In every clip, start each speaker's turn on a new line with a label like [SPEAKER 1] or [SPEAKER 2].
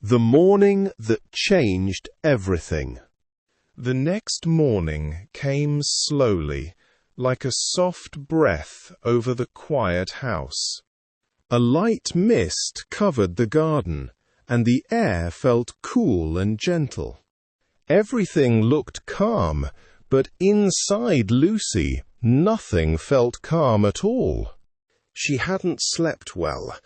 [SPEAKER 1] The morning that changed everything.
[SPEAKER 2] The next morning came slowly, like a soft breath over the quiet house. A light mist covered the garden, and the air felt cool and gentle. Everything looked calm, but inside Lucy, nothing felt calm at all. She hadn't slept well.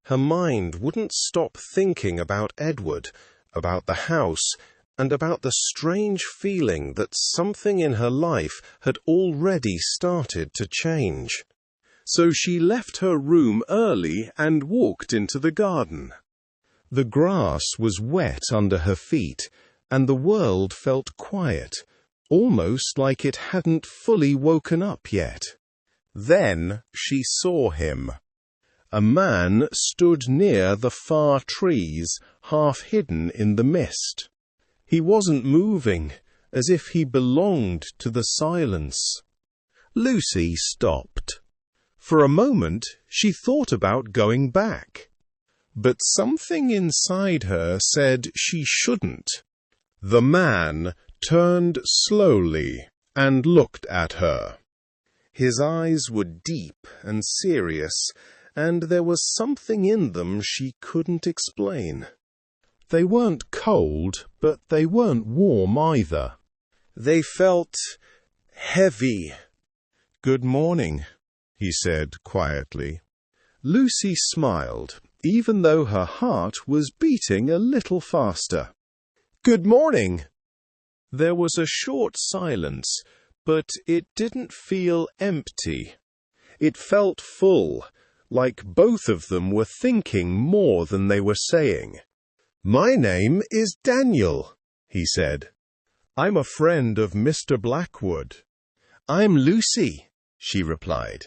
[SPEAKER 2] Her mind wouldn't stop thinking about Edward, about the house, and about the strange feeling that something in her life had already started to change. So she left her room early and walked into the garden. The grass was wet under her feet, and the world felt quiet, almost like it hadn't fully woken up yet. Then she saw him. A man stood near the far trees, half hidden in the mist. He wasn't moving, as if he belonged to the silence. Lucy stopped. For a moment, she thought about going back. But something inside her said she shouldn't. The man turned slowly and looked at her. His eyes were deep and serious, and there was something in them she couldn't explain. They weren't cold, but they weren't warm either. They felt heavy. "Good morning," he said quietly. Lucy smiled, even though her heart was beating a little faster. "Good morning." There was a short silence, but it didn't feel empty. It felt full, like both of them were thinking more than they were saying. "My name is Daniel," he said. "I'm a friend of Mr. Blackwood." "I'm Lucy," she replied.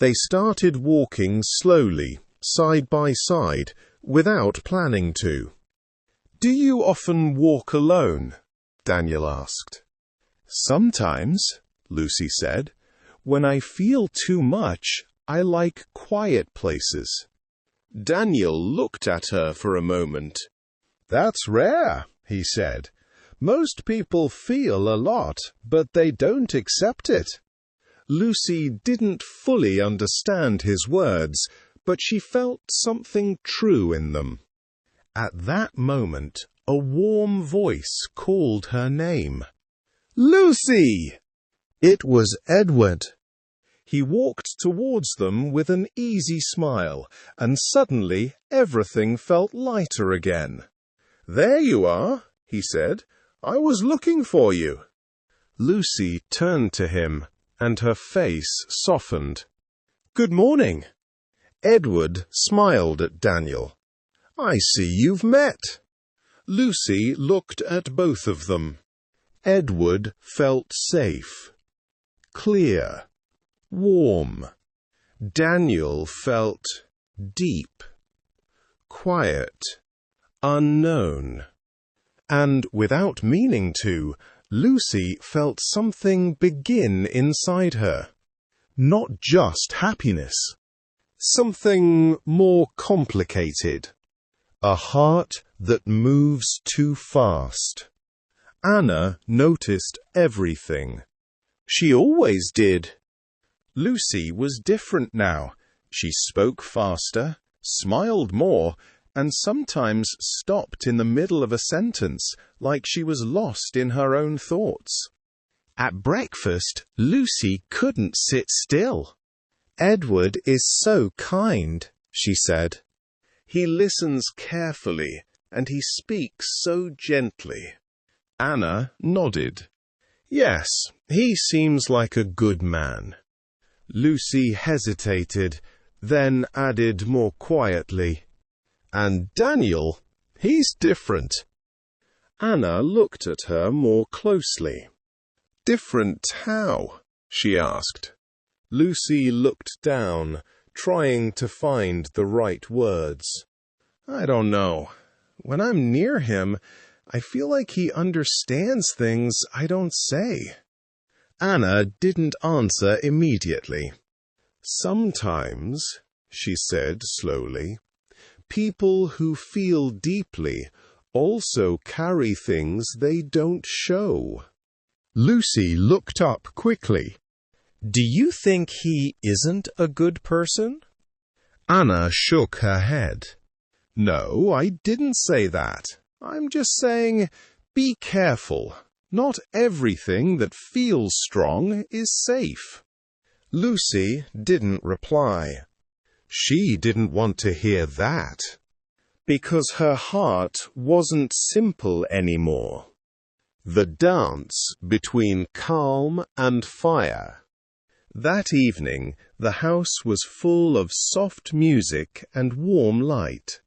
[SPEAKER 2] They started walking slowly, side by side, without planning to. "Do you often walk alone?" Daniel asked. "Sometimes," Lucy said. "When I feel too much, I like quiet places." Daniel looked at her for a moment. "That's rare," he said. "Most people feel a lot, but they don't accept it." Lucy didn't fully understand his words, but she felt something true in them. At that moment, a warm voice called her name. "Lucy!" It was Edward. He walked towards them with an easy smile, and suddenly everything felt lighter again. "There you are," he said. "I was looking for you." Lucy turned to him, and her face softened. "Good morning." Edward smiled at Daniel. "I see you've met." Lucy looked at both of them. Edward felt safe, clear, warm. Daniel felt deep, quiet, unknown. And without meaning to, Lucy felt something begin inside her. Not just happiness. Something more complicated. A heart that moves too fast. Anna noticed everything. She always did. Lucy was different now. She spoke faster, smiled more, and sometimes stopped in the middle of a sentence, like she was lost in her own thoughts. At breakfast, Lucy couldn't sit still. "Edward is so kind," she said. "He listens carefully, and he speaks so gently." Anna nodded. "Yes, he seems like a good man." Lucy hesitated, then added more quietly, "And Daniel, he's different." Anna looked at her more closely. "Different how?" she asked. Lucy looked down, trying to find the right words. "I don't know. When I'm near him, I feel like he understands things I don't say." Anna didn't answer immediately. "Sometimes," she said slowly, People who feel deeply also carry things they don't show.
[SPEAKER 1] Lucy looked up quickly.
[SPEAKER 3] Do you think he isn't a good person?
[SPEAKER 2] Anna shook her head. No, I didn't say that. I'm just saying, be careful. Not everything that feels strong is safe. Lucy didn't reply. She didn't want to hear that, because her heart wasn't simple anymore. The dance between calm and fire. That evening, the house was full of soft music and warm light.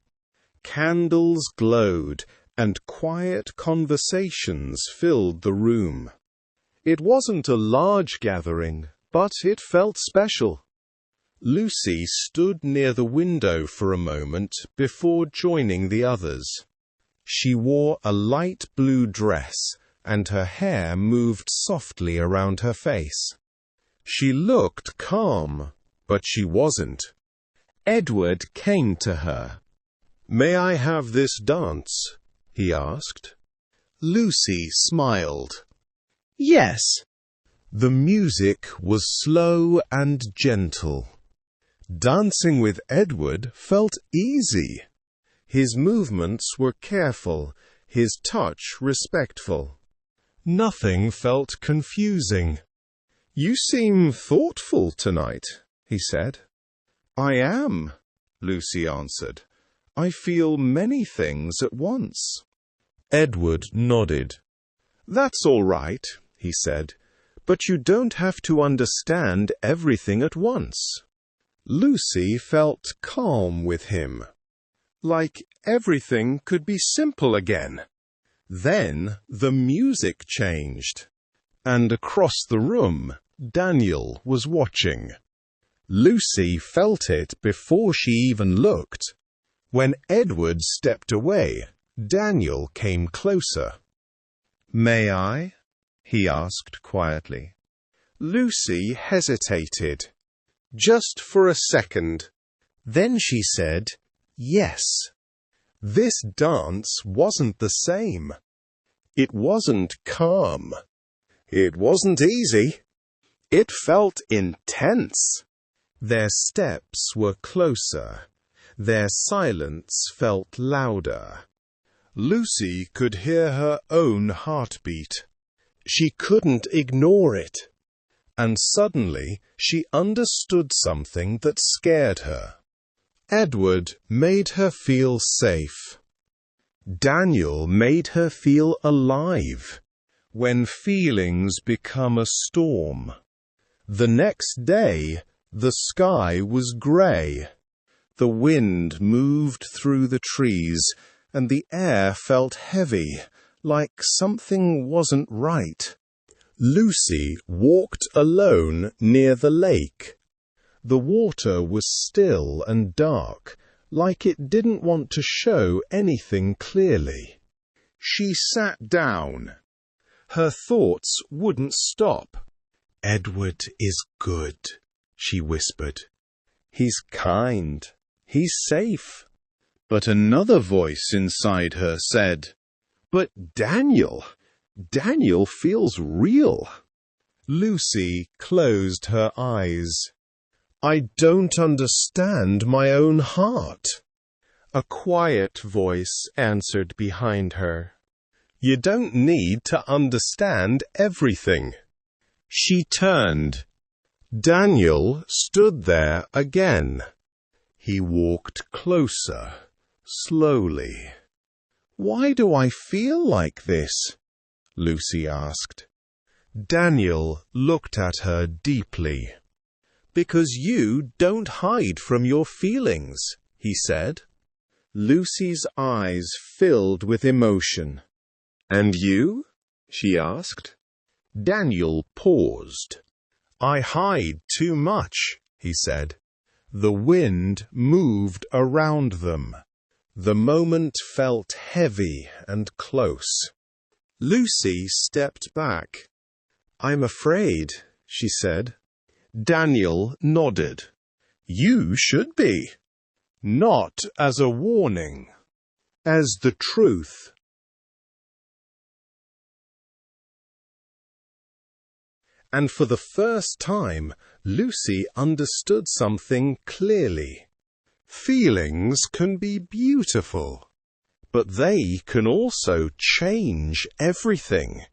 [SPEAKER 2] Candles glowed, and quiet conversations filled the room. It wasn't a large gathering, but it felt special. Lucy stood near the window for a moment before joining the others. She wore a light blue dress, and her hair moved softly around her face. She looked calm, but she wasn't. Edward came to her. "May I have this dance?" he asked. Lucy smiled. "Yes." The music was slow and gentle. Dancing with Edward felt easy. His movements were careful, his touch respectful. Nothing felt confusing. "You seem thoughtful tonight," he said. "I am," Lucy answered. "I feel many things at once." Edward nodded. "That's all right," he said, "but you don't have to understand everything at once." Lucy felt calm with him, like everything could be simple again. Then the music changed, and across the room, Daniel was watching. Lucy felt it before she even looked. When Edward stepped away, Daniel came closer. "May I?" he asked quietly. Lucy hesitated, just for a second. Then she said, "Yes." This dance wasn't the same. It wasn't calm. It wasn't easy. It felt intense. Their steps were closer. Their silence felt louder. Lucy could hear her own heartbeat. She couldn't ignore it. And suddenly she understood something that scared her. Edward made her feel safe. Daniel made her feel alive. When feelings become a storm. The next day, the sky was grey. The wind moved through the trees, and the air felt heavy, like something wasn't right. Lucy walked alone near the lake. The water was still and dark, like it didn't want to show anything clearly. She sat down. Her thoughts wouldn't stop. "Edward is good," she whispered. "He's kind. He's safe." But another voice inside her said, "But Daniel feels real." Lucy closed her eyes. "I don't understand my own heart." A quiet voice answered behind her. "You don't need to understand everything." She turned. Daniel stood there again. He walked closer, slowly. "Why do I feel like this?" Lucy asked. Daniel looked at her deeply. "Because you don't hide from your feelings," he said. Lucy's eyes filled with emotion. "And you?" she asked. Daniel paused. "I hide too much," he said. The wind moved around them. The moment felt heavy and close. Lucy stepped back. "I'm afraid," she said. Daniel nodded. "You should be." not as a warning,
[SPEAKER 1] as the truth.
[SPEAKER 2] And for the first time, Lucy understood something clearly.
[SPEAKER 1] Feelings can be beautiful, but they can also change everything.